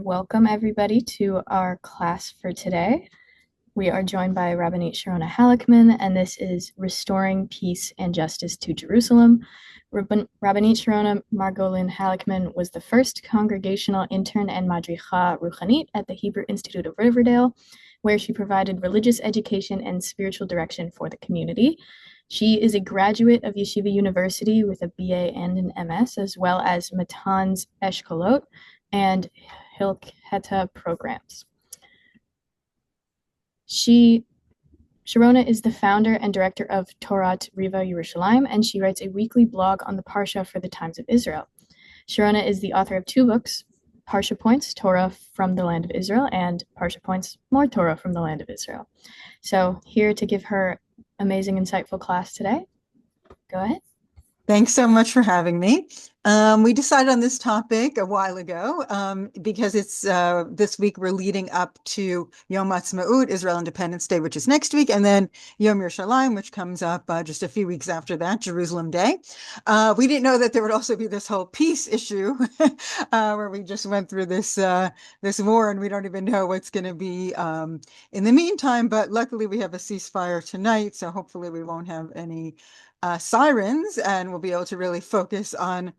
Welcome everybody to our class for today. We are joined by Rabbanit Sharona Halickman, and this is Restoring Peace and Justice to Jerusalem. Rabbanit Sharona Margolin Halickman was the first Congregational intern and Madricha Ruchanit at the Hebrew Institute of Riverdale, where she provided religious education and spiritual direction for the community. She is a graduate of Yeshiva University with a BA and an MS, as well as Matan's Eshkolot and Hilkheta programs. Sharona is the founder and director of Torat Reva Yerushalayim, and she writes a weekly blog on the Parsha for the Times of Israel. Sharona is the author of two books, Parsha Points, Torah from the Land of Israel, and Parsha Points, More Torah from the Land of Israel. So here to give her amazing, insightful class today. Go ahead. Thanks so much for having me. We decided on this topic a while ago because it's this week we're leading up to Yom Ha'atzmaut, Israel Independence Day, which is next week, and then Yom Yerushalayim, which comes up just a few weeks after that, Jerusalem Day. We didn't know that there would also be this whole peace issue where we just went through this war and we don't even know what's going to be in the meantime. But luckily we have a ceasefire tonight, so hopefully we won't have any sirens, and we'll be able to really focus on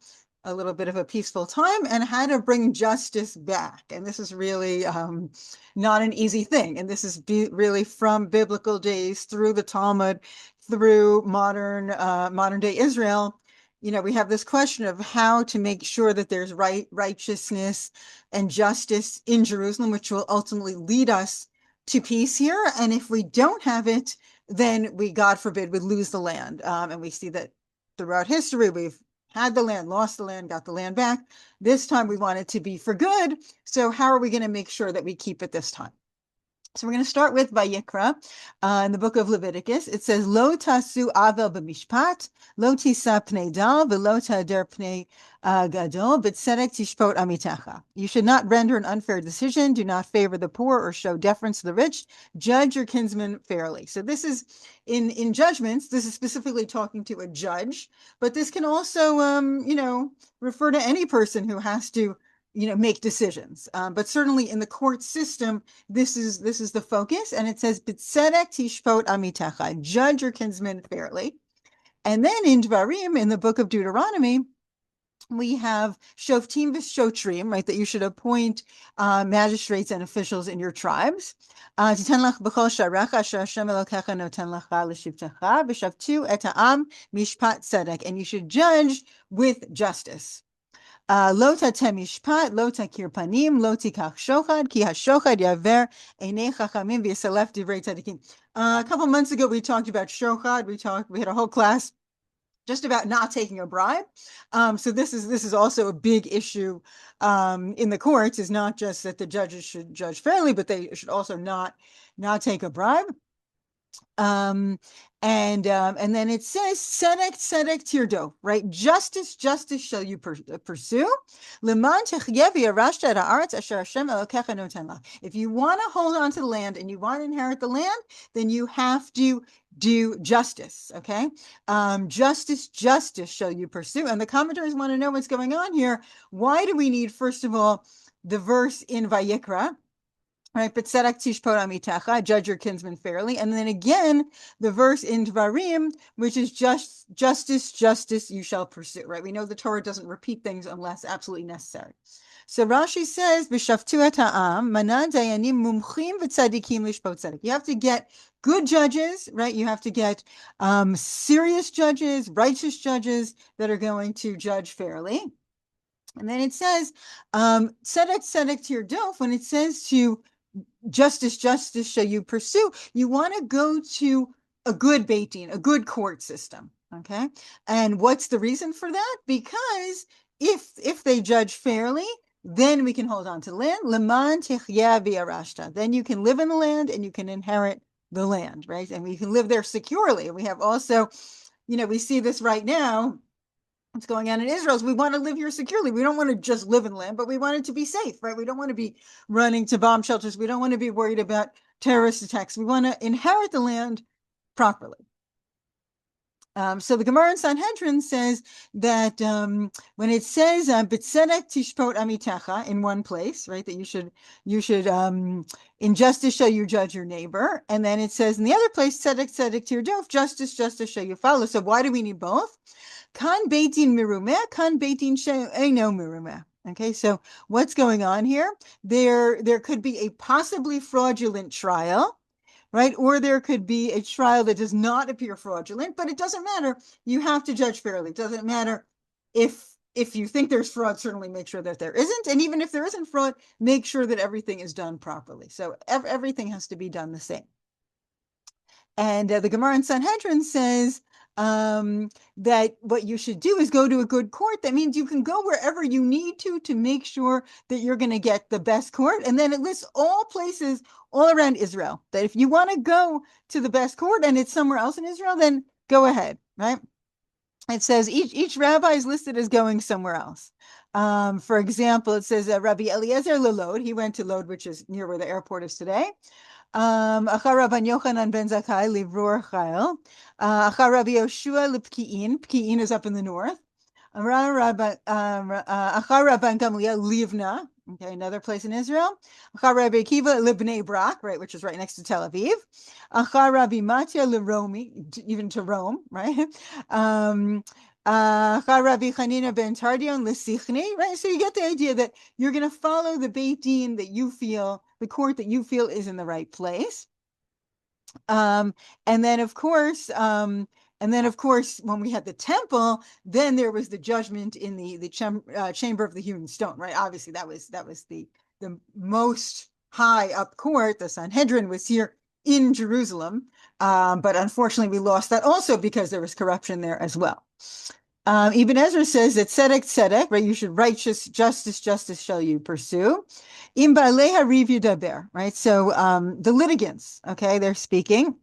a little bit of a peaceful time and how to bring justice back. And this is really not an easy thing. And this is really from biblical days through the Talmud, through modern day Israel. You know, we have this question of how to make sure that there's righteousness and justice in Jerusalem, which will ultimately lead us to peace here. And if we don't have it, then we, God forbid, would lose the land. And we see that throughout history, we've had the land, lost the land, got the land back. This time we want it to be for good. So how are we going to make sure that we keep it this time? So we're going to start with Vayikra in the book of Leviticus. It says, Lo tasu avel b'mishpat, lo tisa pnei dal, v'lo ta'ader pnei gadol, b'tzedek tishpot amitecha. You should not render an unfair decision. Do not favor the poor or show deference to the rich. Judge your kinsman fairly. So this is in judgments. This is specifically talking to a judge, but this can also, refer to any person who has to make decisions. But certainly in the court system, this is the focus. And it says, B'tzedek tishpot amitecha, judge your kinsman fairly. And then in Dvarim, in the book of Deuteronomy, we have shoftim v'shotrim, right, that you should appoint magistrates and officials in your tribes. Titen lach b'chol sharecha asher Hashem Elokecha noten lecha l'shivtecha v'shavtu et ha'am mishpat tzedek, and you should judge with justice. Lo tatem mishpat, lo takir panim, lo tikach shochad, ki hashochad yaver einei chachamim v'yasalef divrei tzadikim. A couple months ago, we talked about shochad. We had a whole class just about not taking a bribe. So this is also a big issue in the courts. Is not just that the judges should judge fairly, but they should also not take a bribe. And then it says, Tzedek, Tzedek tirdo, right? Justice shall you pursue. If you want to hold on to the land and you want to inherit the land, then you have to do justice, okay? Justice shall you pursue. And the commentators want to know what's going on here. Why do we need, first of all, the verse in Vayikra, right? But tzedek tishpot amitecha, judge your kinsman fairly. And then again, the verse in Dvarim, which is justice you shall pursue, right? We know the Torah doesn't repeat things unless absolutely necessary. So Rashi says, b'shavtu et ha'am, manan dayanim mumchim v'tzadikim lishpot tzedek. You have to get good judges, right? You have to get serious judges, righteous judges that are going to judge fairly. And then it says, tzedek tirdof, when it says to justice shall you pursue, you want to go to a good beit din, a good court system, okay? And what's the reason for that? Because if they judge fairly, then we can hold on to the land. Leman techya v'yarashta. Then you can live in the land and you can inherit the land, right? And we can live there securely. And we have also, we see this right now. What's going on in Israel is we want to live here securely. We don't want to just live in land, but we want it to be safe, right? We don't want to be running to bomb shelters. We don't want to be worried about terrorist attacks. We want to inherit the land properly. So the Gemara in Sanhedrin says that when it says "B'tzedek tishpot amitecha" in one place, right, that you should in justice shall you judge your neighbor, and then it says in the other place "Tzedek tzedek tirdof," justice shall you follow. So why do we need both? Kan beitin mirumeh, kan beitin she'eno mirumeh. Okay, so what's going on here? There could be a possibly fraudulent trial, right? Or there could be a trial that does not appear fraudulent, but it doesn't matter. You have to judge fairly. It doesn't matter if you think there's fraud, certainly make sure that there isn't. And even if there isn't fraud, make sure that everything is done properly. So everything has to be done the same. And the Gemara in Sanhedrin says that what you should do is go to a good court. That means you can go wherever you need to make sure that you're going to get the best court. And then it lists all places all around Israel that if you want to go to the best court and it's somewhere else in Israel, then go ahead, right? It says each rabbi is listed as going somewhere else. For example, it says Rabbi Eliezer LeLod, he went to Lod, which is near where the airport is today. Achar Rabban Yochanan ben Zakkai Livror Chayil. Achar Rabbi Yoshua Lipki'in. Pki'in is up in the north. Achar Rabban Gamliel Livna. Okay, another place in Israel. Achar Rabbi Akiva Libnei Brak, right, which is right next to Tel Aviv. Achar Rabbi Matya Liromi, even to Rome, right? Achar Rabbi Chanina ben Tardion Lisichni, right? So you get the idea that you're going to follow the Beit Din that you feel, the court that you feel is in the right place. And then of course, when we had the temple, then there was the judgment in the chamber of the hewn stone, right? Obviously, that was the most high up court. The Sanhedrin was here in Jerusalem, but unfortunately, we lost that also because there was corruption there as well. Ibn Ezra says that tzedek, right? You should justice shall you pursue. Im ba'alei hariv yudaber, right? So the litigants, okay, they're speaking.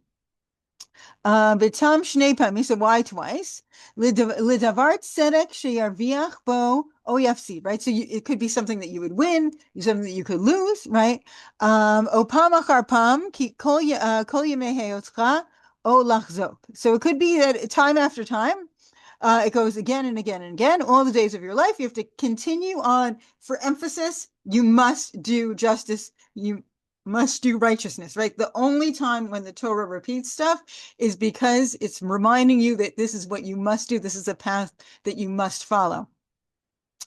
B'tam shnei pamim, so why twice? Lidavar tzedek sheyarviach bo o yafsid, right? So it could be something that you would win, something that you could lose, right? O pam achar pam ki kol yemei heyotzcha o lachzok. So it could be that time after time, it goes again and again and again. All the days of your life, you have to continue on. For emphasis, you must do justice. You must do righteousness, right? The only time when the Torah repeats stuff is because it's reminding you that this is what you must do. This is a path that you must follow.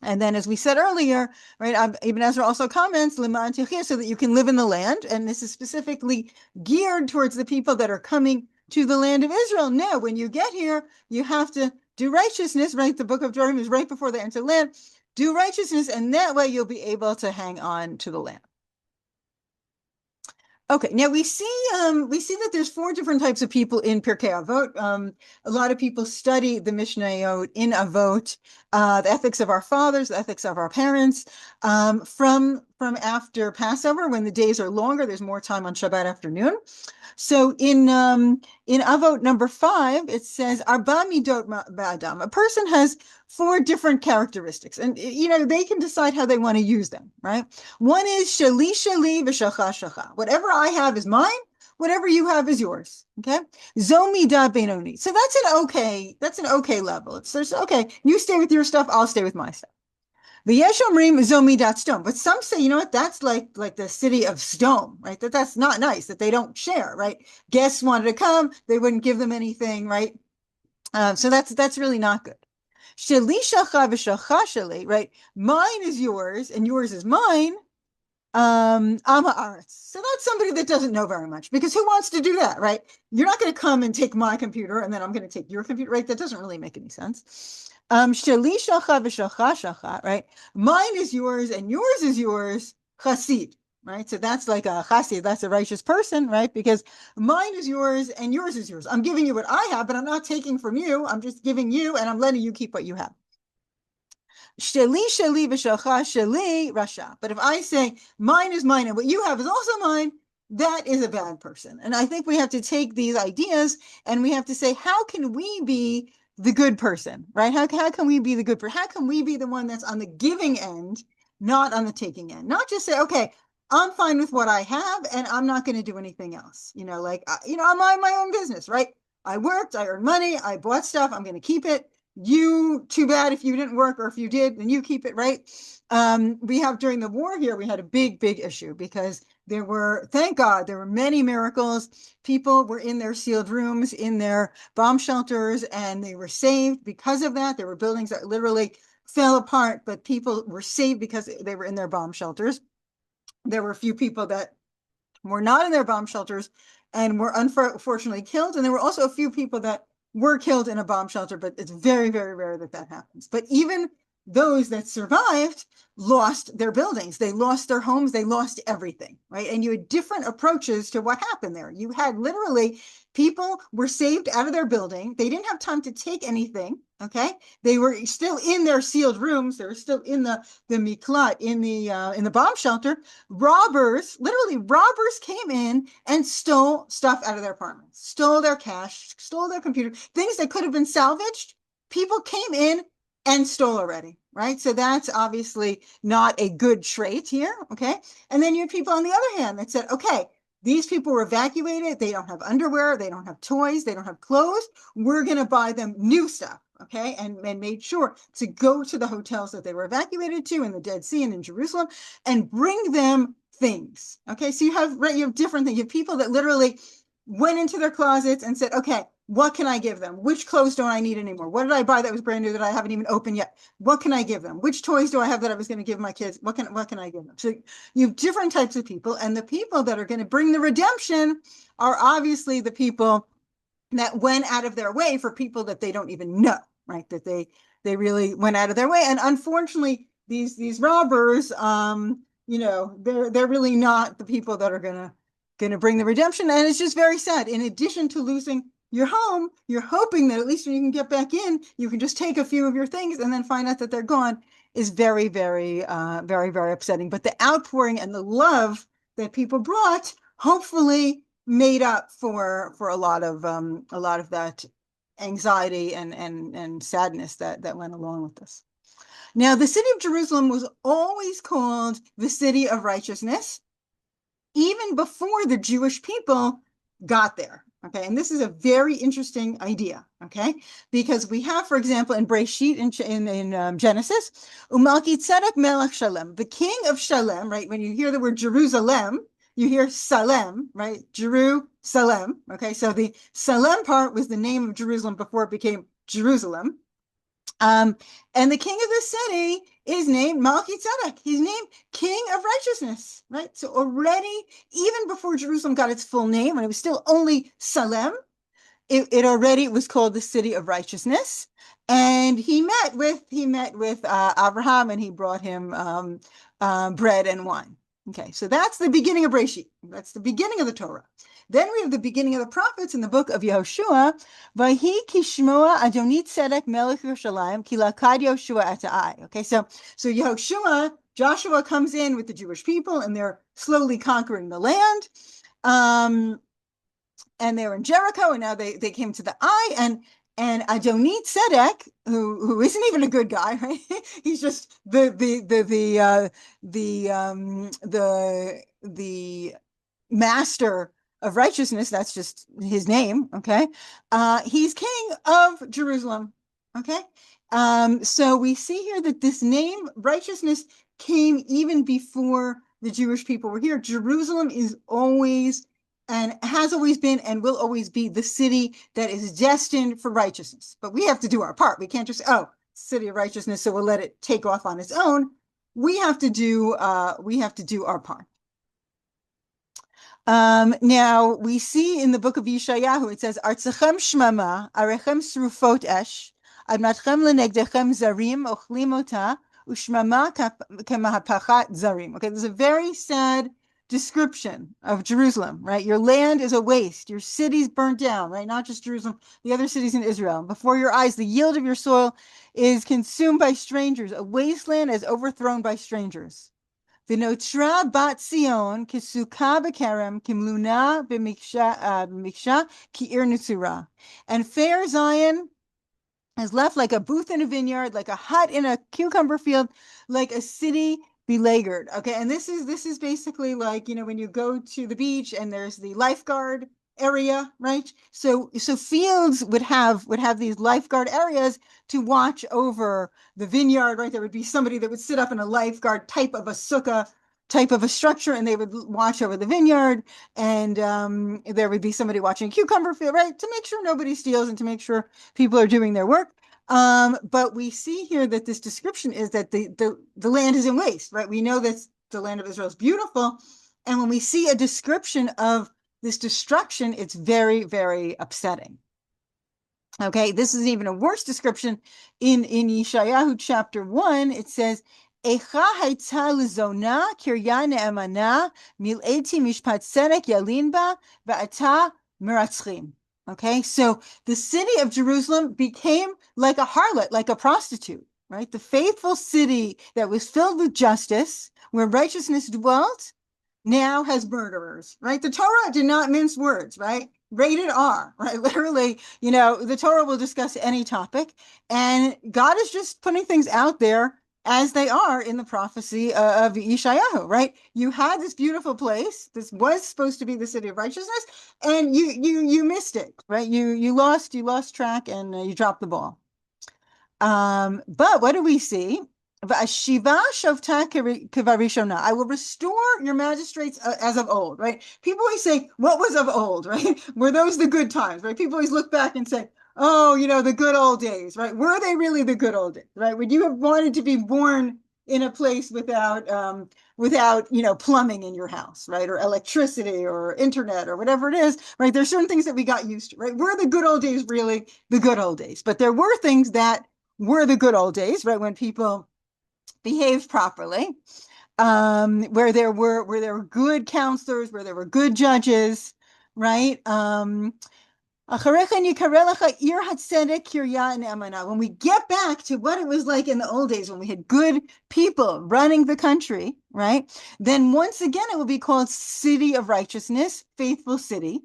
And then, as we said earlier, right, Ibn Ezra also comments, so that you can live in the land. And this is specifically geared towards the people that are coming to the land of Israel. Now, when you get here, you have to do righteousness, right? The book of Devarim is right before they enter the land. Do righteousness, and that way you'll be able to hang on to the land. Okay, now we see that there's 4 different types of people in Pirkei Avot. A lot of people study the Mishnayot in Avot, the ethics of our fathers, the ethics of our parents. From after Passover, when the days are longer, there's more time on Shabbat afternoon. So in Avot number 5, it says Arba midot ba'adam. A person has 4 different characteristics, and they can decide how they want to use them, right? One is shali v'shacha shacha. Whatever I have is mine. Whatever you have is yours. Okay. Zomida benoni. So that's an okay level. There's okay. You stay with your stuff. I'll stay with my stuff. V'yeshomrim zomidat stone. But some say, you know what? That's like the city of stone, right? That's not nice, that they don't share, right? Guests wanted to come, they wouldn't give them anything, right? So that's really not good. Sheli shacha v'shacha sheli, right? Mine is yours and yours is mine. Ama aretz. So that's somebody that doesn't know very much, because who wants to do that, right? You're not going to come and take my computer and then I'm going to take your computer, right? That doesn't really make any sense. Sheli shacha v'shacha shacha, right? Mine is yours and yours is yours, chassid, right? So that's like a chassid, that's a righteous person, right? Because mine is yours and yours is yours. I'm giving you what I have, but I'm not taking from you. I'm just giving you and I'm letting you keep what you have. Sheli v'shacha sheli rasha. But if I say mine is mine and what you have is also mine, that is a bad person. And I think we have to take these ideas and we have to say, how can we be the good person, right? How can we be the good person? How can we be the one that's on the giving end, not on the taking end? Not just say, okay, I'm fine with what I have and I'm not going to do anything else. I'm my own business, right? I worked, I earned money, I bought stuff, I'm going to keep it. You, too bad if you didn't work, or if you did, then you keep it, right? We have during the war here, we had a big issue because there were, thank God, there were many miracles. People were in their sealed rooms, in their bomb shelters, and they were saved because of that. There were buildings that literally fell apart, but people were saved because they were in their bomb shelters. There were a few people that were not in their bomb shelters and were unfortunately killed. And there were also a few people that were killed in a bomb shelter, but it's very rare that happens. But even those that survived lost their buildings, they lost their homes, they lost everything, right? And you had different approaches to what happened there. You had literally people were saved out of their building. They didn't have time to take anything. Okay, they were still in their sealed rooms. They were still in the miklat, in the bomb shelter. Literally robbers came in and stole stuff out of their apartments, stole their cash, stole their computer, things that could have been salvaged. People came in and stole already, right? So that's obviously not a good trait here, okay? And then you had people on the other hand that said, okay, these people were evacuated. They don't have underwear. They don't have toys. They don't have clothes. We're going to buy them new stuff. Okay, and made sure to go to the hotels that they were evacuated to in the Dead Sea and in Jerusalem and bring them things. Okay, so you have different things. You have people that literally went into their closets and said, okay, what can I give them? Which clothes don't I need anymore? What did I buy that was brand new that I haven't even opened yet? What can I give them? Which toys do I have that I was going to give my kids? What can I give them? So you have different types of people, and the people that are going to bring the redemption are obviously the people that went out of their way for people that they don't even know, right? That they really went out of their way. And unfortunately, these robbers, they're really not the people that are gonna bring the redemption. And it's just very sad. In addition to losing your home, you're hoping that at least when you can get back in, you can just take a few of your things and then find out that they're gone is very upsetting. But the outpouring and the love that people brought, hopefully made up for a lot of that anxiety and sadness that went along with this. Now, the city of Jerusalem was always called the city of righteousness, even before the Jewish people got there. Okay, and this is a very interesting idea. Okay, because we have, for example, in Breshit in Genesis, Umalki Tzedek Melech Shalem, the king of Shalem. Right, when you hear the word Jerusalem, you hear Salem, right? Jerusalem. Okay, so the Salem part was the name of Jerusalem before it became Jerusalem. And the king of the city is named Malki Tzedek. He's named King of Righteousness, right? So already, even before Jerusalem got its full name, when it was still only Salem, it already was called the city of righteousness. And he met with Abraham, and he brought him bread and wine. Okay, so that's the beginning of Breshit. That's the beginning of the Torah. Then we have the beginning of the prophets in the book of Yehoshua. Vayhi kishmoa Adonit Tzedek Melech Yerushalayim ki lakad Yehoshua et ha'ai. Okay, so Yehoshua, Joshua comes in with the Jewish people, and they're slowly conquering the land. And they're in Jericho, and now they came to the eye, and Adonit Tzedek, who isn't even a good guy, right? He's just the master of righteousness. That's just his name. Okay, he's king of Jerusalem. Okay, so we see here that this name righteousness came even before the Jewish people were here. Jerusalem is always and has always been and will always be the city that is destined for righteousness. But we have to do our part. We can't just say, oh, city of righteousness, so we'll let it take off on its own. We have to do our part. Now we see in the book of Yeshayahu, it says, Artzachem shmama, arechem srufot esh, admatchem lenegdechem zarim, ochlim ota, ushmama kemahapachat zarim. Okay, there's a very sad description of Jerusalem, right? Your land is a waste. Your city's burnt down, right? Not just Jerusalem, the other cities in Israel. Before your eyes, the yield of your soil is consumed by strangers. A wasteland is overthrown by strangers. V'notra bat Sion kisuka b'kerem kimluna b'miksha ki'ir nitzura. And fair Zion is left like a booth in a vineyard, like a hut in a cucumber field, like a city beleaguered. Okay, and this is basically like, when you go to the beach and there's the lifeguard area, right? So fields would have these lifeguard areas to watch over the vineyard, right? There would be somebody that would sit up in a lifeguard type of a sukkah, type of a structure, and they would watch over the vineyard. And there would be somebody watching a cucumber field, right? To make sure nobody steals and to make sure people are doing their work. But we see here that this description is that the land is in waste, right? We know that the land of Israel is beautiful. And when we see a description of this destruction, it's very, very upsetting. Okay, this is even a worse description in Yeshayahu chapter 1. It says, Echa haitza lezona kirya ne'emana mil'eti mishpat tzedek yalin ba va'ata meratzchim. Okay, so the city of Jerusalem became like a harlot, like a prostitute, right? The faithful city that was filled with justice, where righteousness dwelt, now has murderers, right? The Torah did not mince words, right? Rated R, right? Literally, the Torah will discuss any topic, and God is just putting things out there as they are in the prophecy of Yeshayahu, right? You had this beautiful place. This was supposed to be the city of righteousness, and you missed it, right? You lost track, and you dropped the ball. But what do we see? I will restore your magistrates as of old, right? People always say, what was of old, right? Were those the good times, right? People always look back and say, oh, the good old days, right? Were they really the good old days, right? Would you have wanted to be born in a place without plumbing in your house, right? Or electricity or internet or whatever it is, right? There's certain things that we got used to, right? Were the good old days really the good old days? But there were things that were the good old days, right? When people behaved properly, where there were good counselors, where there were good judges, right? When we get back to what it was like in the old days, when we had good people running the country, right? Then once again, it will be called City of Righteousness, faithful city.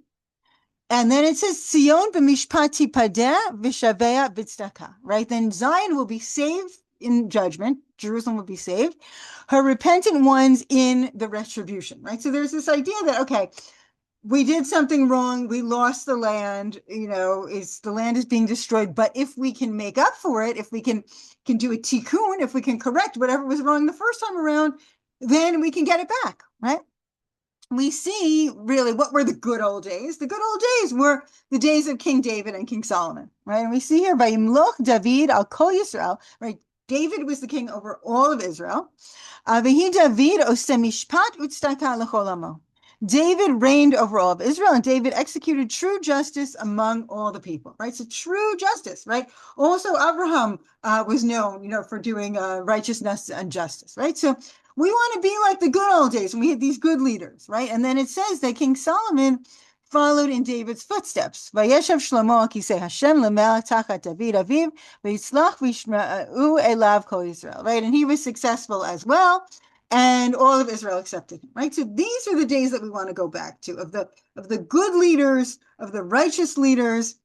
And then it says, Sion b'mishpat tipadeh v'shavea b'tzedakah, right? Then Zion will be saved in judgment. Jerusalem will be saved. Her repentant ones in the retribution, right? So there's this idea that, okay, we did something wrong. We lost the land, the land is being destroyed. But if we can make up for it, if we can do a tikkun, if we can correct whatever was wrong the first time around, then we can get it back, right? We see really what were the good old days. The good old days were the days of King David and King Solomon, right? And we see here by Vayimloch David al kol Yisrael, right? David was the king over all of Israel. V'hi David oseh mishpat u'tzedakah l'chol amo. David reigned over all of Israel, and David executed true justice among all the people, right? So true justice, right? Also, Abraham was known, for doing righteousness and justice, right? So we want to be like the good old days when we had these good leaders, right? And then it says that King Solomon followed in David's footsteps. Vayeshav Shlomo al kisei Hashem lemelech tachat David aviv v'yitzlach v'yishma'u elav kol Yisrael, right? And he was successful as well, and all of Israel accepted him, right? So these are the days that we want to go back to, of the good leaders, of the righteous leaders,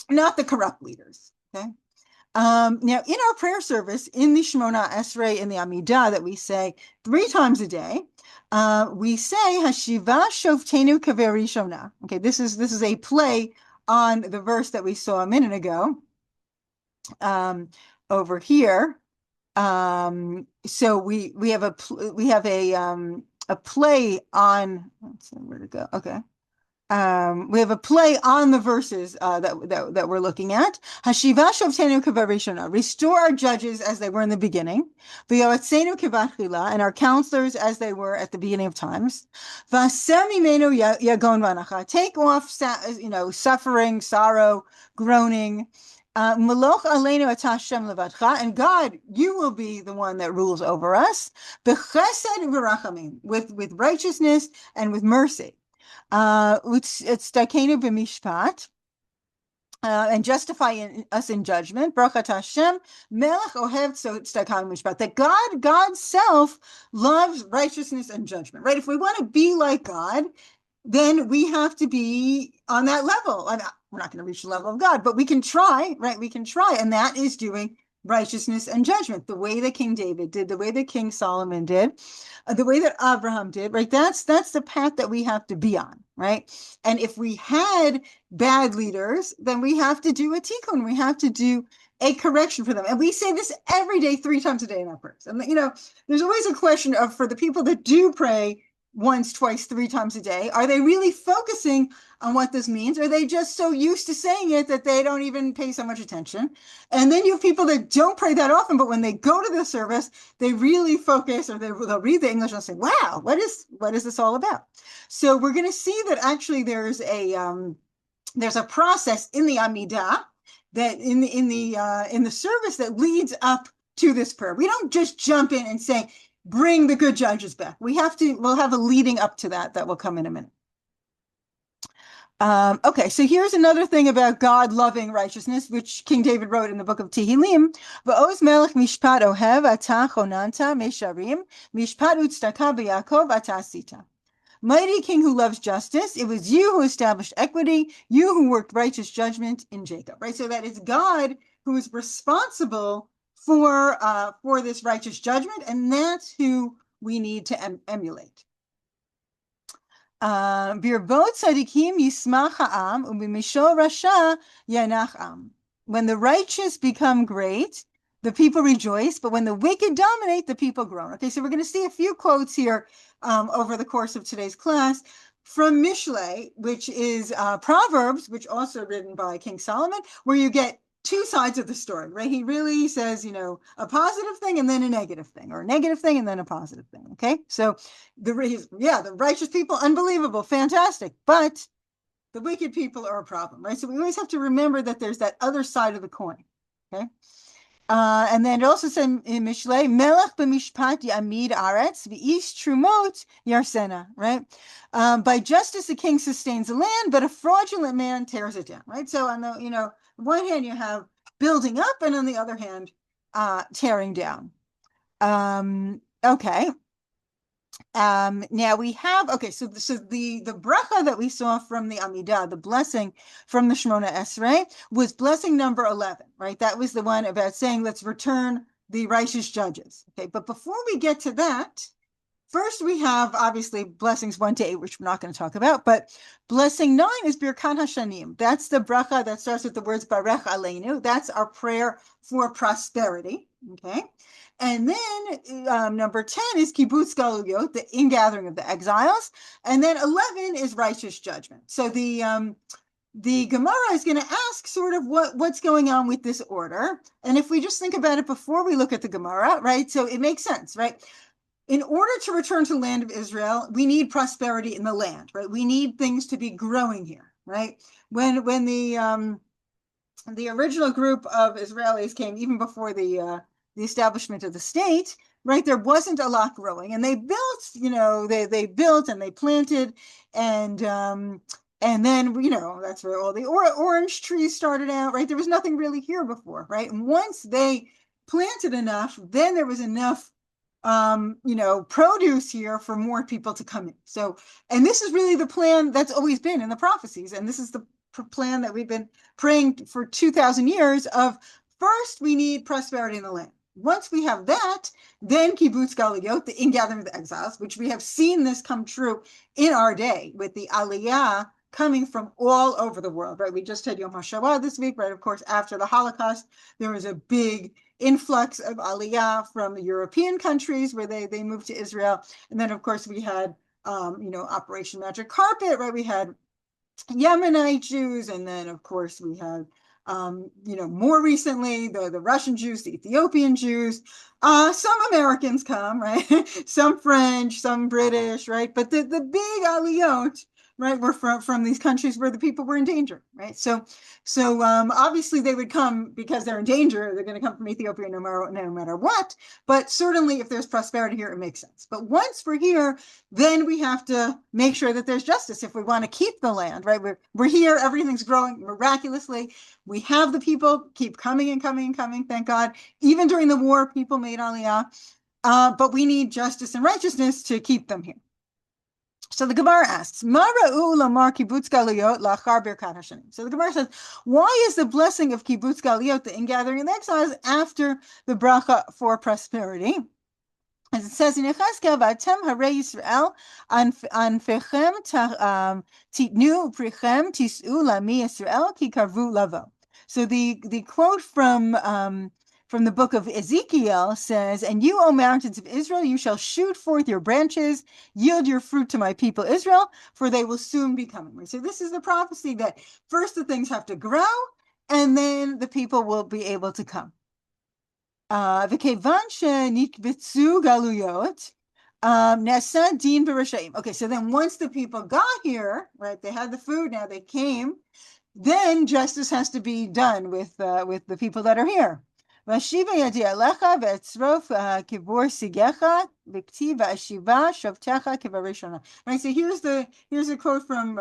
not the corrupt leaders, okay? Now, in our prayer service, in the Shemona Esrei, in the Amidah that we say 3 times a day, we say Hashiva Shovtenu Kaveri Shona. Okay, this is a play on the verse that we saw a minute ago over here. So we have a play on. Let's see where to go. Okay. We have a play on the verses that we're looking at. Hashiva shovtenu kevarishona, restore our judges as they were in the beginning. V'yotzenu kevatchila, and our counselors as they were at the beginning of times. V'aser mimenu yagon v'anacha, take off suffering, sorrow, groaning. Maloch aleinu ata Hashem levadcha, and God, you will be the one that rules over us. B'chesed v'rachamim, with righteousness and with mercy. Utztakenu b'mishpat, and justify us in judgment. Brachat Hashem, melech ohev tzedakah mishpat. That God's self loves righteousness and judgment. Right? If we want to be like God, then we have to be on that level. We're not going to reach the level of God, but we can try. Right? We can try, and that is doing righteousness and judgment, the way that King David did, the way that King Solomon did, the way that Abraham did, right? That's the path that we have to be on, right? And if we had bad leaders, then we have to do a tikkun. We have to do a correction for them. And we say this every day, 3 times a day in our prayers. And, there's always a question of, for the people that do pray once, twice, 3 times a day, are they really focusing on what this means? Or are they just so used to saying it that they don't even pay so much attention? And then you have people that don't pray that often, but when they go to the service, they really focus, or they'll read the English and say, wow, what is this all about? So we're going to see that actually there's a process in the Amidah, that in the service, that leads up to this prayer. We don't just jump in and say, bring the good judges back. We'll have a leading up to that will come in a minute. Okay, so here's another thing about God loving righteousness, which King David wrote in the book of Tehillim. V'oz melech mishpat ohev atah chonanta mesharim mishpat utzedakah b'Yaakov atah asita. Mighty King who loves justice, it was you who established equity, you who worked righteous judgment in Jacob, right? So that it's God who is responsible for this righteous judgment, and that's who we need to emulate. Birbot tzadikim yismach ha'am u'b'mishol rasha yanach am. When the righteous become great, the people rejoice, but when the wicked dominate, the people groan. Okay, so we're going to see a few quotes here over the course of today's class from Mishlei, which is Proverbs, which also written by King Solomon, where you get 2 sides of the story, right? He really says, a positive thing and then a negative thing, or a negative thing and then a positive thing. Okay, so the righteous people, unbelievable, fantastic, but the wicked people are a problem, right? So we always have to remember that there's that other side of the coin. Okay. And then it also said in Mishlei, Melech b'mishpat yamid aretz v'ish trumot yarsena, right? By justice, the king sustains the land, but a fraudulent man tears it down, right? So on the, one hand you have building up, and on the other hand, tearing down. Okay. Now we have, so the bracha that we saw from the Amidah, the blessing from the Shemona Esrei, was blessing number 11, right? That was the one about saying, let's return the righteous judges. Okay, but before we get to that, first we have obviously blessings 1 to 8, which we're not going to talk about, but blessing 9 is Birkat Hashanim. That's the bracha that starts with the words Barech Aleinu. That's our prayer for prosperity. Okay. And then number 10 is Kibbutz Galuyot, the ingathering of the exiles. And then 11 is righteous judgment. So the Gemara is going to ask sort of what's going on with this order. And if we just think about it before we look at the Gemara, right? So it makes sense, right? In order to return to the land of Israel, we need prosperity in the land, right? We need things to be growing here, right? When the original group of Israelis came, even before the establishment of the state, right, there wasn't a lot growing, and they built, they built and they planted, and then, that's where all the orange trees started out, right? There was nothing really here before, right? And once they planted enough, then there was enough produce here for more people to come in. So, and this is really the plan that's always been in the prophecies, and this is the plan that we've been praying for 2,000 years of. First, we need prosperity in the land. Once we have that, then Kibbutz Galuyot, the ingathering of the exiles, which we have seen this come true in our day with the Aliyah coming from all over the world, right? We just had Yom HaShoah this week, right? Of course, after the Holocaust, there was a big influx of Aliyah from the European countries where they moved to Israel. And then, of course, we had, Operation Magic Carpet, right? We had Yemenite Jews, and then, of course, we had more recently, the Russian Jews, the Ethiopian Jews, some Americans come, right? Some French, some British, right? But the big aliyot, right, were from these countries where the people were in danger, right? So obviously they would come because they're in danger. They're going to come from Ethiopia no matter what. But certainly if there's prosperity here, it makes sense. But once we're here, then we have to make sure that there's justice if we want to keep the land, right? We're here, everything's growing miraculously. We have the people keep coming and coming and coming, thank God. Even during the war, people made aliyah. But we need justice and righteousness to keep them here. So the Gemara asks, so the Gemara says, why is the blessing of Kibbutz Galuyot, the ingathering of the exiles, after the bracha for prosperity? As it says in Yechezkel, "V'atem harei Yisrael anfechem titnu prichem tis'u lami Yisrael ki karvu lavo." So the quote from the book of Ezekiel says, "And you, O mountains of Israel, you shall shoot forth your branches, yield your fruit to my people Israel, for they will soon be coming." So this is the prophecy that first the things have to grow, and then the people will be able to come. וכיוון שנקבצו גלויות, נעשה דין ברשעים. Okay, so then once the people got here, right, they had the food, now they came, then justice has to be done with the people that are here. ואשיבה ידי עליך ואצרוף כבור שיגיך וכתיב ואשיבה שופטיך כבראשונה. Right, so here's a quote from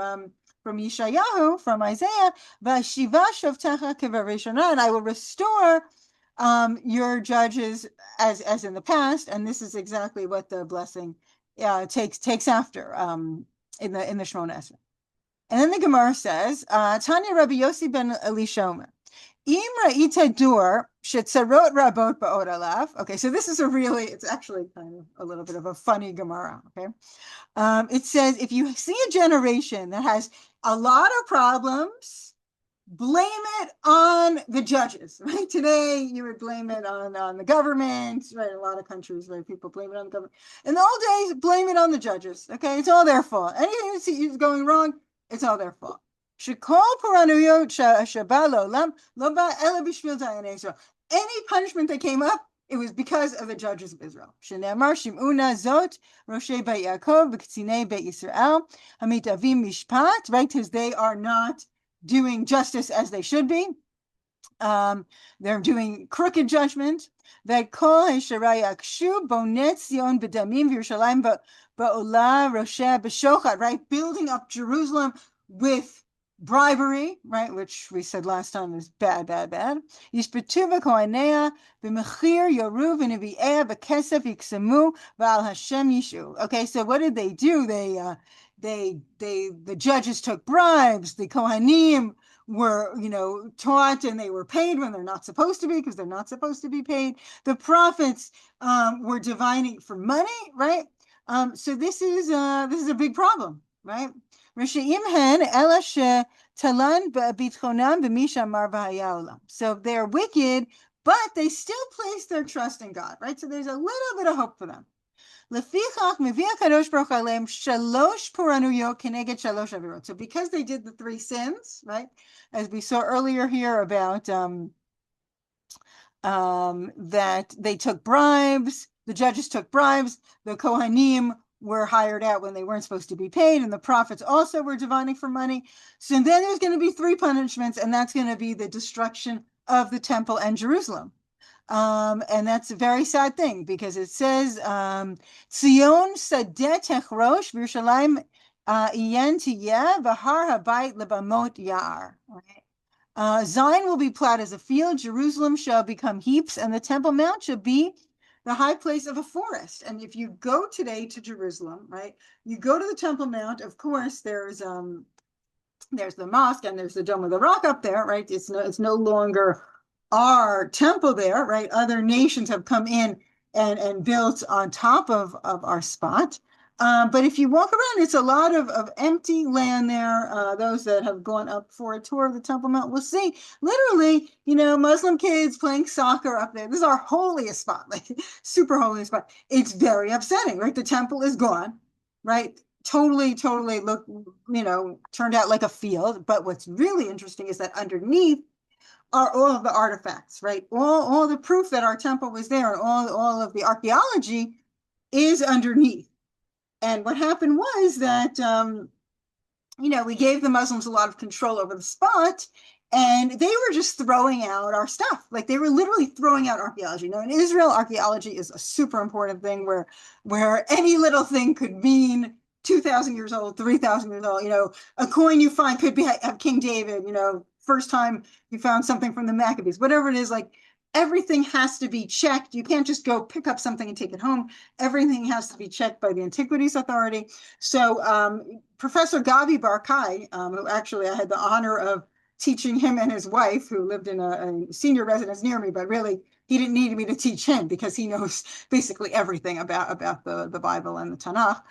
Yeshayahu, from Isaiah, ואשיבה שופטיך כבראשונה, and I will restore your judges as in the past, and this is exactly what the blessing takes after in the Shemona Esrei. And then the Gemara says, Tanya Rabbi Yossi ben Elishoma, Im ra'ita dur shetzarot rabot ba'od alav. Okay, so this is it's actually kind of a little bit of a funny Gemara. Okay, it says if you see a generation that has a lot of problems, blame it on the judges, right? Today, you would blame it on the government, right? A lot of countries, right? People blame it on the government. In the old days, blame it on the judges, okay? It's all their fault. Anything that's going wrong, it's all their fault. Any punishment that came up, it was because of the judges of Israel. Shenemar Shimuna Zot, Roshei Beit Yaakov, B'Ketzinei Beit Yisrael, Hamitavim Mishpat, right? Because they are not doing justice as they should be. They're doing crooked judgment. That kol hesharayakshu bonet Zion b'damim v'Yerushalayim ba'olah rosheh b'shochat, right? Building up Jerusalem with bribery, right? Which we said last time is bad. Yishpetu v'kohanea b'mechir yoru v'nevi'eh b'kesef yiksemu v'al Hashem yishu. Okay, so what did they do? The judges took bribes. The Kohanim were, taught, and they were paid when they're not supposed to be, because they're not supposed to be paid. The prophets were divining for money, right? So this is a big problem, right? So they're wicked, but they still place their trust in God, right? So there's a little bit of hope for them. So because they did the three sins, right? As we saw earlier here about that they took bribes, the judges took bribes, the Kohanim were hired out when they weren't supposed to be paid, and the prophets also were divining for money. So then there's going to be three punishments, and that's going to be the destruction of the temple and Jerusalem. And that's a very sad thing, because it says, Zion sadet techrosh v'Yerushalayim iyen tiyeh v'har habayit lebamot ya'ar. Zion will be plowed as a field, Jerusalem shall become heaps, and the Temple Mount shall be the high place of a forest. And if you go today to Jerusalem, right, you go to the Temple Mount, of course, there's the mosque and there's the Dome of the Rock up there, right? It's no longer our temple there, right? Other nations have come in and built on top of our spot. But if you walk around, it's a lot of empty land there. Those that have gone up for a tour of the Temple Mount will see literally, Muslim kids playing soccer up there. This is our holiest spot, like super holiest spot. It's very upsetting, right? The temple is gone, right? Totally look, turned out like a field. But what's really interesting is that underneath are all of the artifacts, right? All the proof that our temple was there, and all of the archaeology is underneath. And what happened was that, we gave the Muslims a lot of control over the spot, and they were just throwing out our stuff. Like, they were literally throwing out archaeology. Now, in Israel, archaeology is a super important thing where any little thing could mean 2,000 years old, 3,000 years old. A coin you find could have King David, first time you found something from the Maccabees, whatever it is, like, everything has to be checked. You can't just go pick up something and take it home. Everything has to be checked by the Antiquities Authority. So Professor Gavi Barkai, who actually I had the honor of teaching him and his wife, who lived in a senior residence near me, but really he didn't need me to teach him because he knows basically everything about the Bible and the Tanakh.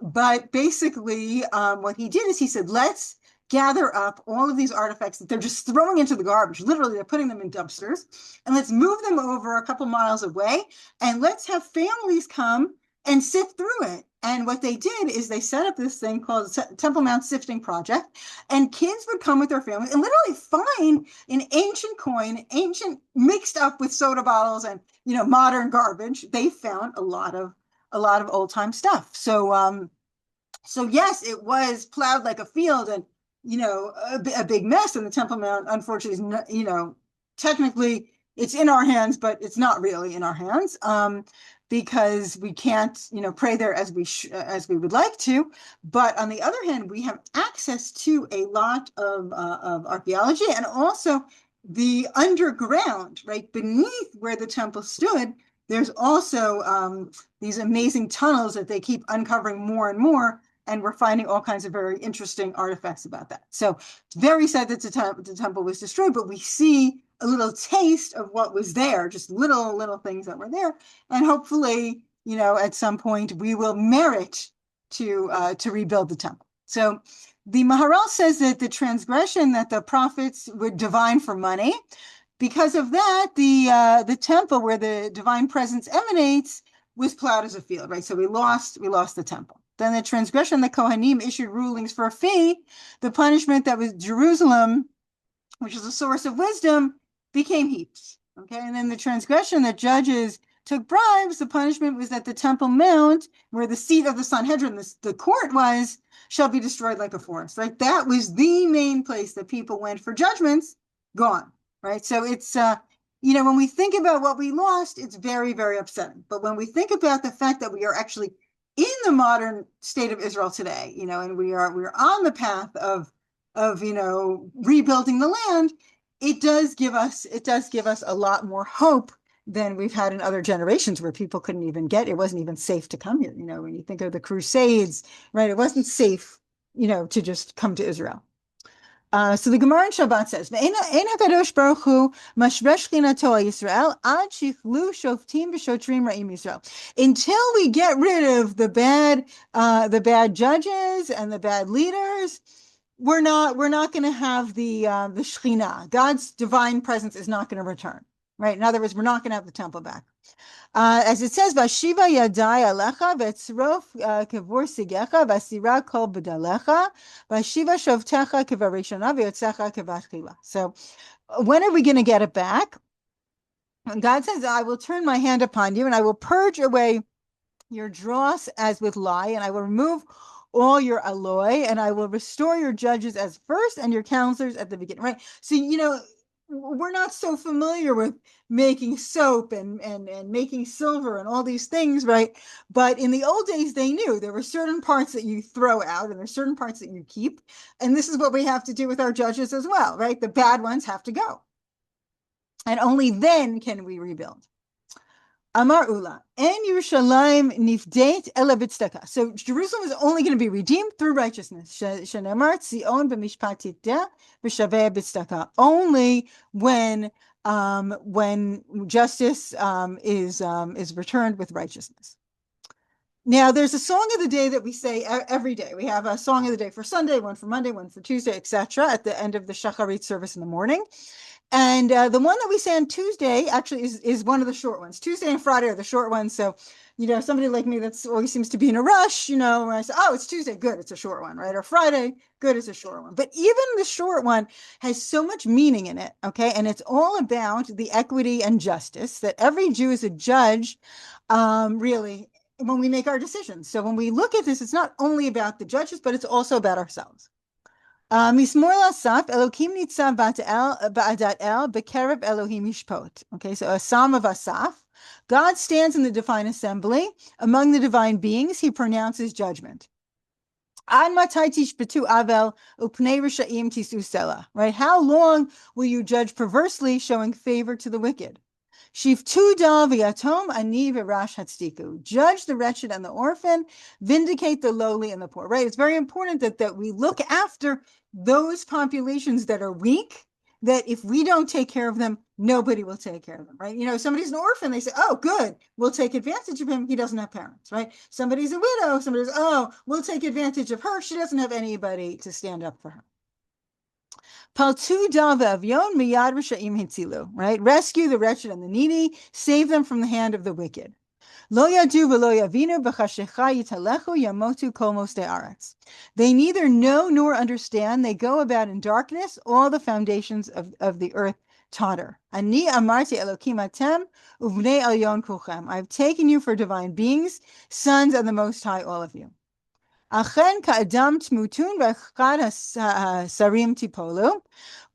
But basically, what he did is he said, let's gather up all of these artifacts that they're just throwing into the garbage. Literally, they're putting them in dumpsters, and let's move them over a couple miles away, and let's have families come and sift through it. And what they did is they set up this thing called the Temple Mount Sifting Project, and kids would come with their families and literally find an ancient coin, ancient mixed up with soda bottles and modern garbage. They found a lot of old time stuff. So yes, it was plowed like a field, and a big mess. And the Temple Mount, unfortunately, is not, technically it's in our hands, but it's not really in our hands. Because we can't, pray there as we would like to. But on the other hand, we have access to a lot of archaeology, and also the underground, right beneath where the temple stood. There's also these amazing tunnels that they keep uncovering more and more, and we're finding all kinds of very interesting artifacts about that. So it's very sad that the temple was destroyed, but we see a little taste of what was there, just little things that were there. And hopefully, at some point we will merit to rebuild the temple. So the Maharal says that the transgression that the prophets would divine for money, because of that, the temple where the divine presence emanates was plowed as a field, right? So we lost the temple. Then the transgression, the Kohanim issued rulings for a fee. The punishment that was Jerusalem, which is a source of wisdom, became heaps. Okay, and then the transgression that judges took bribes, the punishment was that the Temple Mount, where the seat of the Sanhedrin, the court was, shall be destroyed like a forest. Right, that was the main place that people went for judgments. Gone. Right, so it's when we think about what we lost, it's very, very upsetting. But when we think about the fact that we are actually in the modern state of Israel today, and we're on the path of rebuilding the land, it does give us a lot more hope than we've had in other generations where people couldn't even it wasn't even safe to come here. When you think of the Crusades, right, it wasn't safe, to just come to Israel. So the Gemara in Shabbat says, until we get rid of the bad judges and the bad leaders, we're not going to have the Shekhinah. God's divine presence is not going to return, right? In other words, we're not going to have the temple back. As it says, Vashiva yadai alecha vetzrof kevur sigecha vasira kol b'dalecha Vashiva shovtecha kevarishana v'yotzecha kevatchila. So when are we going to get it back? And God says, I will turn my hand upon you and I will purge away your dross as with lye, and I will remove all your alloy, and I will restore your judges as first and your counselors at the beginning, right? So, we're not so familiar with making soap and making silver and all these things, right? But in the old days, they knew there were certain parts that you throw out and there's certain parts that you keep. And this is what we have to do with our judges as well, right? The bad ones have to go. And only then can we rebuild. Amar Ula, en Yerushalayim nifdeit ela b'tzedakah. So Jerusalem is only going to be redeemed through righteousness. Shenemar tzion b'mishpat titeh v'shaveh b'tzedakah. Only when justice is returned with righteousness. Now, there's a song of the day that we say every day. We have a song of the day for Sunday, one for Monday, one for Tuesday, etc. at the end of the Shacharit service in the morning. And the one that we say on Tuesday actually is one of the short ones. Tuesday and Friday are the short ones. So, somebody like me that's always seems to be in a rush, when I say, oh, it's Tuesday, good, it's a short one, right? Or Friday, good, it's a short one. But even the short one has so much meaning in it, okay? And it's all about the equity and justice, that every Jew is a judge, really, when we make our decisions. So when we look at this, it's not only about the judges, but it's also about ourselves. Mismor Asaf, Elokim nitzav ba'adat el bekerev Elohim yishpot. Okay, so a psalm of Asaf. God stands in the divine assembly. Among the divine beings, he pronounces judgment. Ad matai tishpetu avel upnei rishaim tisu sela. Right? How long will you judge perversely, showing favor to the wicked? Shiftu da v'yatom ani v'rash hatzdiku. Judge the wretched and the orphan, vindicate the lowly and the poor. Right? It's very important that we look after those populations that are weak that if we don't take care of them, nobody will take care of them, right? Somebody's an orphan, they say, oh, good, we'll take advantage of him. He doesn't have parents, right? Somebody's a widow, oh, we'll take advantage of her. She doesn't have anybody to stand up for her. Paltu davavyon miyad rishayim hitzilu, right? Rescue the wretched and the needy, save them from the hand of the wicked. Lo yadu v'lo yavinu b'chashecha yitalechu yamotu kol mosdei aretz. They neither know nor understand. They go about in darkness. All the foundations of the earth totter. Ani amarti elokim atem uvnei elyon kulchem. I've taken you for divine beings, sons of the Most High, all of you. Achen ka'adam tmutun v'echad sarim tipolu.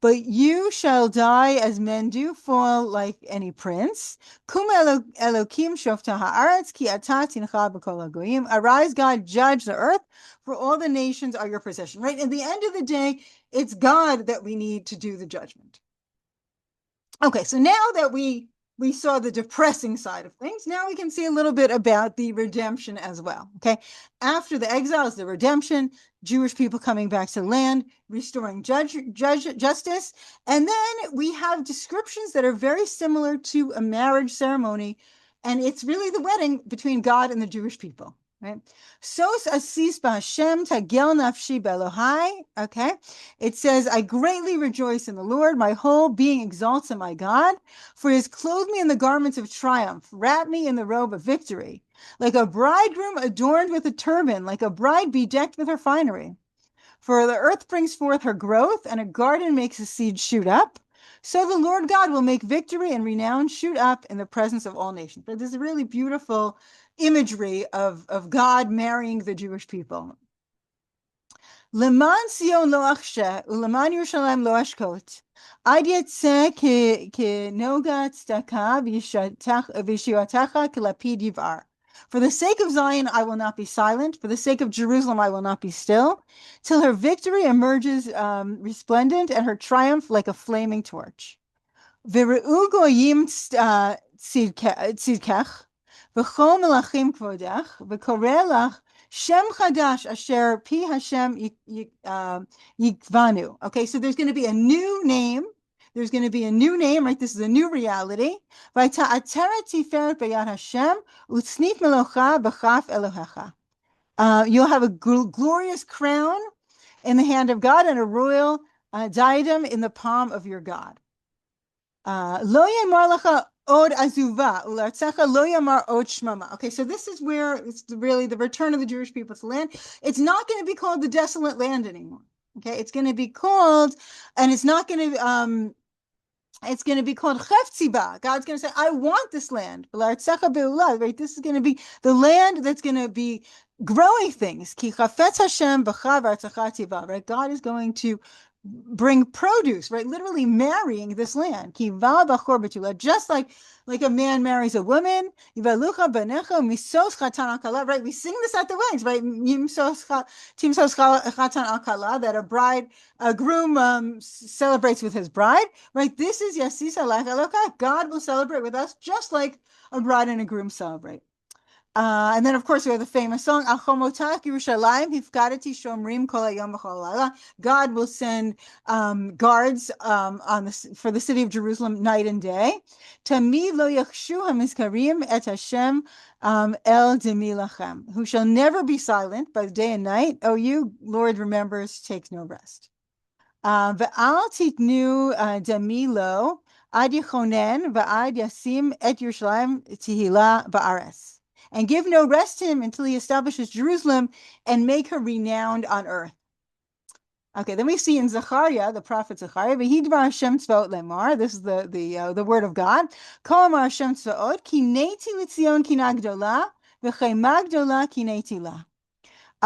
But you shall die as men do, fall like any prince. Kum Elokim shofta haaretz ki ata tincha b'kol hagoyim. Arise, God, judge the earth, for all the nations are your possession. Right? At the end of the day, it's God that we need to do the judgment. Okay, so now that we saw the depressing side of things, now we can see a little bit about the redemption as well. Okay, after the exiles, the redemption, Jewish people coming back to the land, restoring justice, and then we have descriptions that are very similar to a marriage ceremony, and it's really the wedding between God and the Jewish people. Right? Sos asis b'Hashem tagel nafshi belohai. Okay, it says, I greatly rejoice in the Lord. My whole being exalts in my God, for he has clothed me in the garments of triumph, wrapped me in the robe of victory, like a bridegroom adorned with a turban, like a bride bedecked with her finery. For the earth brings forth her growth, and a garden makes a seed shoot up. So the Lord God will make victory and renown shoot up in the presence of all nations. But this is a really beautiful imagery of God marrying the Jewish people. Leman Sion lo achshe, uleman Yerushalayim lo ashkot. Ad yetzeh ke noga tzedakah v'yishuatecha kelapid yivar. For the sake of Zion, I will not be silent. For the sake of Jerusalem, I will not be still, till her victory emerges resplendent and her triumph like a flaming torch. V're'u goyim tzidkech, v'chol melachim kvodech, v'koreh lach Shem Chadash Asher Pi Hashem Yikvanu. Okay, so there's going to be a new name. There's going to be a new name, right? This is a new reality. V'ta'ateret tiferet b'yad Hashem u'tznif melocha b'chaf Elohecha. You'll have a glorious crown in the hand of God and a royal diadem in the palm of your God. Lo yamar lecha od azuva ulartzecha lo yamar od shmama. Okay, so this is where it's really the return of the Jewish people to the land. It's not going to be called the desolate land anymore. Okay, it's going to be called, and it's not going to it's going to be called Chefziba. God's going to say, I want this land. Right? This is going to be the land that's going to be growing things. Ki chafetz Hashem b'cha v'artzecha tiva. Right? God is going to bring produce, right? Literally marrying this land. Ki va b'chor betula. Just like a man marries a woman. Yivalucha b'necha misos chatan akala. Right? We sing this at the weddings, right? Timsos chatan akala, that a groom celebrates with his bride, right? This is Yasisa Lach Elokai. God will celebrate with us just like a bride and a groom celebrate. And then, of course, we have the famous song, Achomotak Yerushalayim, Hifkadati Shomrim Kol Hayom V'Chol Halayla. God will send guards for the city of Jerusalem night and day. Tamid lo yakhshu hamizkarim et Hashem el demi lachem, who shall never be silent by day and night. Oh, you, Lord, remembers, takes no rest. V'al titnu demi lo ad yichonen v'ad yasim et Yerushalayim tihila ba'ares. And give no rest to him until he establishes Jerusalem and make her renowned on earth. Okay, then we see in Zechariah, the prophet Zechariah, V'hidvar Hashem tzvaot lemar. This is the word of God. Kol amar Hashem tzvaot, ki neiti l'tzion kina gdola, v'chema gdola ki neiti la.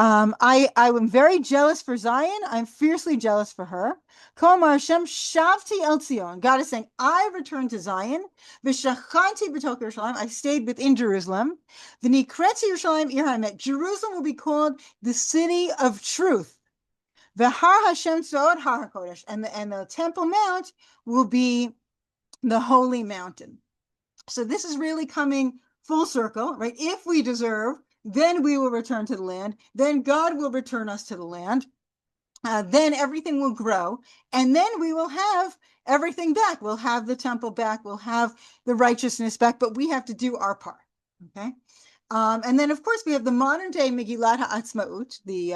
I am very jealous for Zion. I'm fiercely jealous for her. Kol amar Hashem shavti el Tzion. God is saying, I returned to Zion. V'shachanti b'tok Yerushalayim. I stayed within Jerusalem. V'nikreti Yerushalayim ir haemet. Jerusalem will be called the city of truth. V'har Hashem tzvaot har hakodesh. And the Temple Mount will be the holy mountain. So this is really coming full circle, right? If we deserve, then we will return to the land. Then God will return us to the land. then everything will grow, and then we will have everything back. We'll have the temple back, we'll have the righteousness back, but we have to do our part. Okay. And then, of course, we have the modern day Megillat HaAtzmaut, the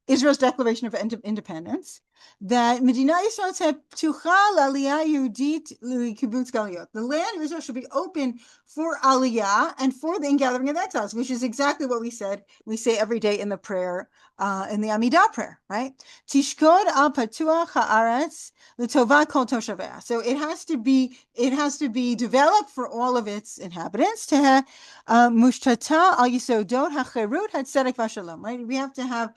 Israel's Declaration of Independence, that Medina Yisrael ptucha l'aliyah Yehudit l'kibbutz galuyot. The land of Israel should be open for aliyah and for the ingathering of exiles, which is exactly what we said. We say every day in the prayer, in the Amidah prayer, right? Tishkod al patuach haaretz l'tovat kol toshaveh. So it has to be developed for all of its inhabitants. Mushtata al yisodot hacherut hatzedek v'shalom. Right? We have to have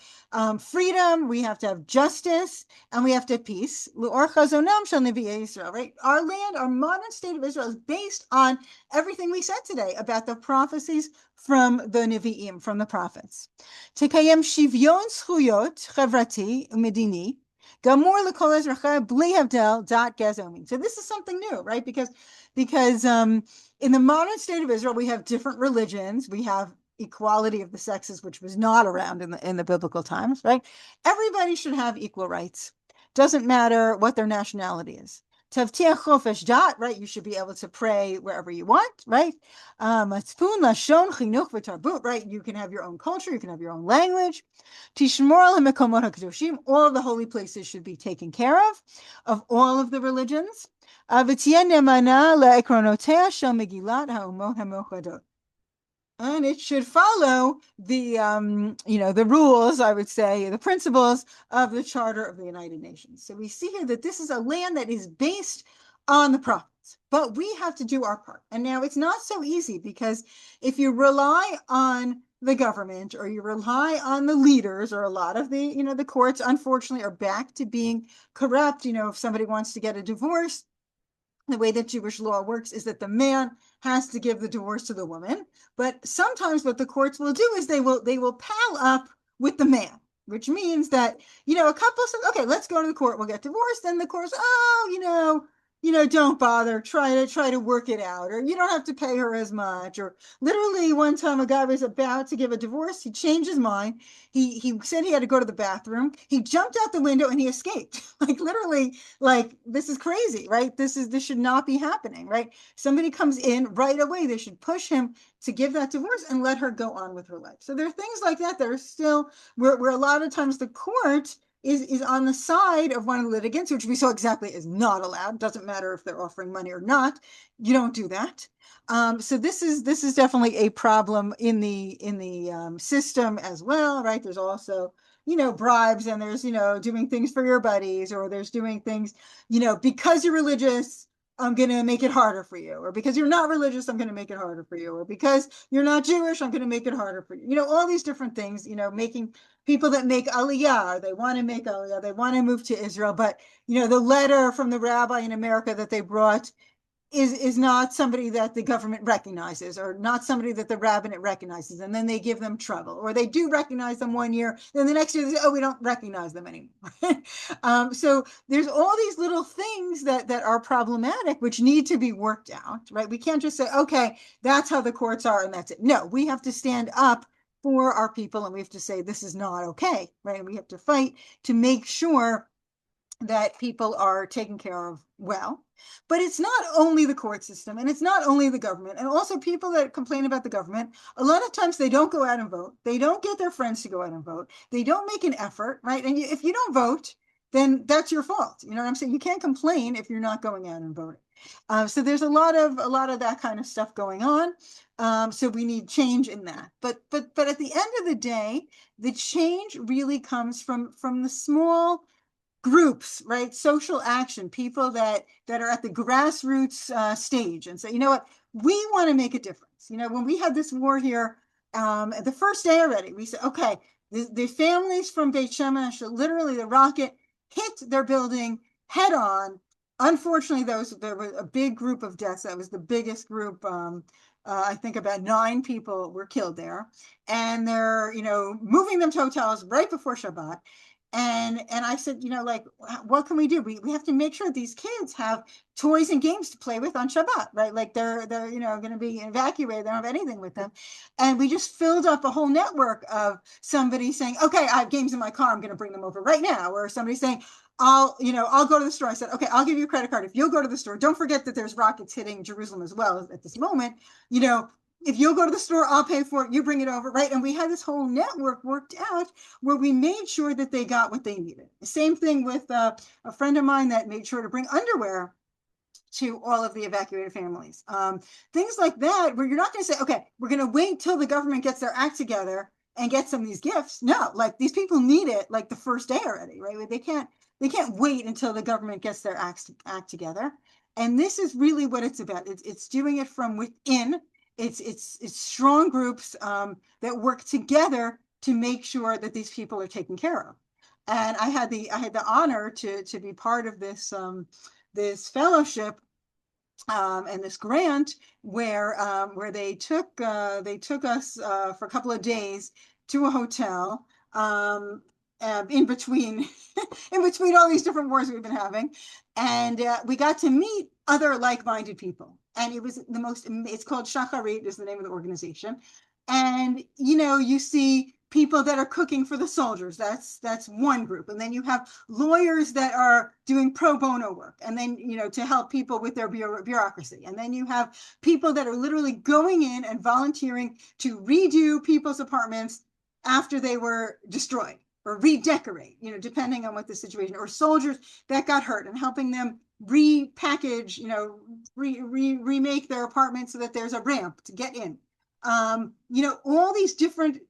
freedom. We have to have justice, and we have to have peace. L'or chazonam shel nevi'ei Yisrael. Right? Our land, our modern state of Israel, is based on everything we said today about the prophecies from the Nevi'im, from the prophets. Tekayem shivyon zchuyot chevrati umedini. Gamur l'kol ezrachai bli havdel dat gazomin. So this is something new, right? Because in the modern state of Israel, we have different religions. We have equality of the sexes, which was not around in the biblical times, right? Everybody should have equal rights. Doesn't matter what their nationality is. Tavtiach chofesh dat, right? You should be able to pray wherever you want, right? Matzpun lashon chinuch v'tarbut, right? You can have your own culture, you can have your own language. Tishmor al hamekomot hakedoshim, all of the holy places should be taken care of all of the religions. V'tien nemana le'ekronotea shel Megillat ha'umot hamochadot. And it should follow the rules, I would say, the principles of the Charter of the United Nations. So we see here that this is a land that is based on the prophets, but we have to do our part. And now it's not so easy, because if you rely on the government, or you rely on the leaders, or a lot of the courts, unfortunately, are back to being corrupt. If somebody wants to get a divorce, the way that Jewish law works is that the man has to give the divorce to the woman. But sometimes what the courts will do is they will pal up with the man, which means that, a couple says, okay, let's go to the court, we'll get divorced. Then the court's, don't bother, try to work it out, or you don't have to pay her as much. Or literally one time a guy was about to give a divorce, he changed his mind. He said he had to go to the bathroom. He jumped out the window and he escaped. Like literally, like, this is crazy, right? This should not be happening, right? Somebody comes in right away, they should push him to give that divorce and let her go on with her life. So there are things like that that are still where a lot of times the court is on the side of one of the litigants, which we saw exactly is not allowed. Doesn't matter if they're offering money or not. You don't do that. So this is definitely a problem in the system as well, right? There's also bribes, and there's doing things for your buddies, or there's doing things because you're religious, I'm going to make it harder for you, or because you're not religious, I'm going to make it harder for you, or because you're not Jewish, I'm going to make it harder for you. All these different things, making people that make aliyah, or they want to make aliyah, they want to move to Israel, but the letter from the rabbi in America that they brought is not somebody that the government recognizes, or not somebody that the rabbinate recognizes, and then they give them trouble. Or they do recognize them one year, then the next year they say, oh, we don't recognize them anymore. So there's all these little things that are problematic, which need to be worked out, right? We can't just say, okay, that's how the courts are and that's it. No, we have to stand up for our people, and we have to say this is not okay, right? And we have to fight to make sure that people are taken care of well. But it's not only the court system, and it's not only the government, and also people that complain about the government. A lot of times they don't go out and vote. They don't get their friends to go out and vote. They don't make an effort, right? And if you don't vote, then that's your fault. You know what I'm saying? You can't complain if you're not going out and voting. So there's a lot of that kind of stuff going on. So we need change in that. But at the end of the day, the change really comes from the small groups, right? Social action, people that are at the grassroots stage, and say, you know what, we want to make a difference. When we had this war here, the first day already, we said, okay, the families from Beit Shemesh, literally the rocket hit their building head on. Unfortunately, there was a big group of deaths. That was the biggest group. I think about 9 people were killed there, and they're moving them to hotels right before Shabbat. And I said, like, what can we do? We have to make sure these kids have toys and games to play with on Shabbat, right? Like they're going to be evacuated. They don't have anything with them. And we just filled up a whole network of somebody saying, okay, I have games in my car. I'm going to bring them over right now. Or somebody saying, I'll go to the store. I said, okay, I'll give you a credit card. If you'll go to the store, don't forget that there's rockets hitting Jerusalem as well at this moment. If you'll go to the store, I'll pay for it. You bring it over, right? And we had this whole network worked out where we made sure that they got what they needed. The same thing with a friend of mine that made sure to bring underwear to all of the evacuated families. Things like that, where you're not going to say, okay, we're going to wait till the government gets their act together and get some of these gifts. No, like these people need it like the first day already, right? They can't wait until the government gets their act together. And this is really what it's about. It's doing it from within. It's strong groups that work together to make sure that these people are taken care of. And I had the honor to be part of this this fellowship and this grant where they took us for a couple of days to a hotel in between all these different wars we've been having, and we got to meet other like-minded people. And it was it's called Shacharit is the name of the organization. And you see people that are cooking for the soldiers. That's one group. And then you have lawyers that are doing pro bono work, and then to help people with their bureaucracy. And then you have people that are literally going in and volunteering to redo people's apartments after they were destroyed, or redecorate, depending on what the situation, or soldiers that got hurt and helping them repackage, remake their apartment so that there's a ramp to get in. All these different,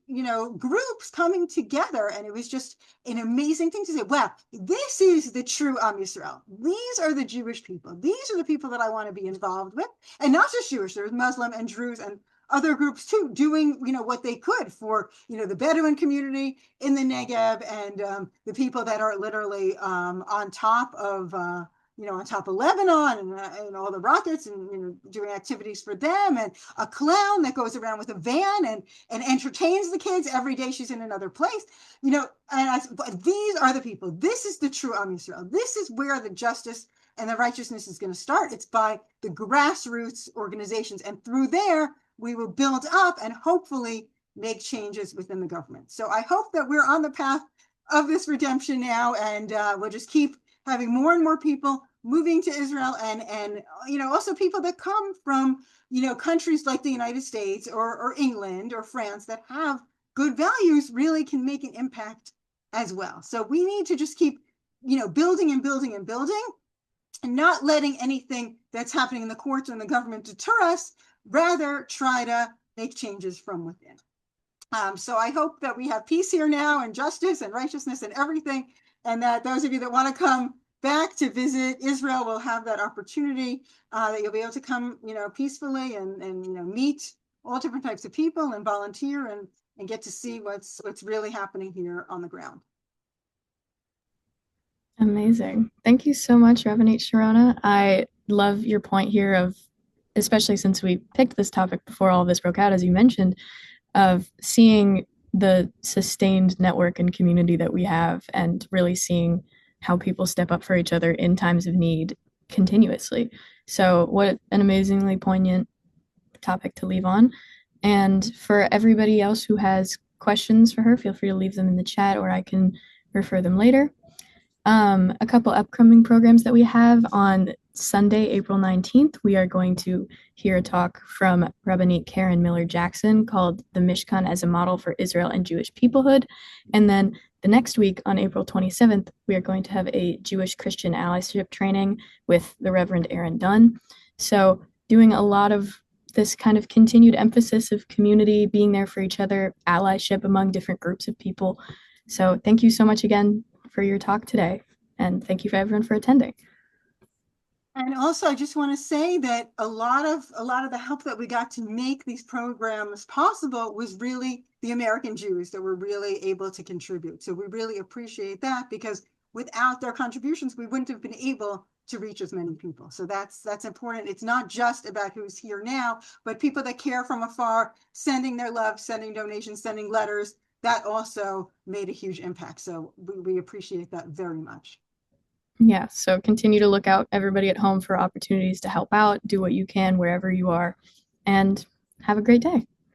groups coming together. And it was just an amazing thing to say, wow, this is the true Am Yisrael. These are the Jewish people. These are the people that I want to be involved with. And not just Jewish, there's Muslim and Druze and other groups too, doing, what they could for, the Bedouin community in the Negev, and the people that are literally on top of Lebanon, and all the rockets, and doing activities for them, and a clown that goes around with a van and entertains the kids every day she's in another place. But these are the people. This is the true Am Yisrael. This is where the justice and the righteousness is going to start. It's by the grassroots organizations, and through there we will build up and hopefully make changes within the government. So I hope that we're on the path of this redemption now, and we'll just keep having more and more people moving to Israel, and also people that come from countries like the United States or England or France that have good values really can make an impact as well. So we need to just keep building and building and building, and not letting anything that's happening in the courts and the government deter us, rather try to make changes from within. So I hope that we have peace here now, and justice and righteousness and everything, and that those of you that want to come back to visit Israel will have that opportunity, that you'll be able to come, peacefully and meet all different types of people and volunteer and get to see what's really happening here on the ground. Amazing. Thank you so much, Rabbanit Sharona. I love your point here of, especially since we picked this topic before all this broke out, as you mentioned, of seeing the sustained network and community that we have, and really seeing how people step up for each other in times of need continuously. So what an amazingly poignant topic to leave on. And for everybody else who has questions for her, feel free to leave them in the chat, or I can refer them later. A couple upcoming programs that we have on Sunday, April 19th, we are going to hear a talk from Rabbanit Karen Miller Jackson called The Mishkan as a Model for Israel and Jewish Peoplehood. And then the next week, on April 27th, we are going to have a Jewish Christian allyship training with the Reverend Aaron Dunn. So doing a lot of this kind of continued emphasis of community, being there for each other, allyship among different groups of people. So thank you so much again for your talk today. And thank you for everyone for attending. And also, I just want to say that a lot of the help that we got to make these programs possible was really the American Jews that were really able to contribute. So we really appreciate that, because without their contributions, we wouldn't have been able to reach as many people. So that's important. It's not just about who's here now, but people that care from afar, sending their love, sending donations, sending letters. that also made a huge impact. So we appreciate that very much. Yeah, so continue to look out, everybody at home, for opportunities to help out, do what you can wherever you are, and have a great day.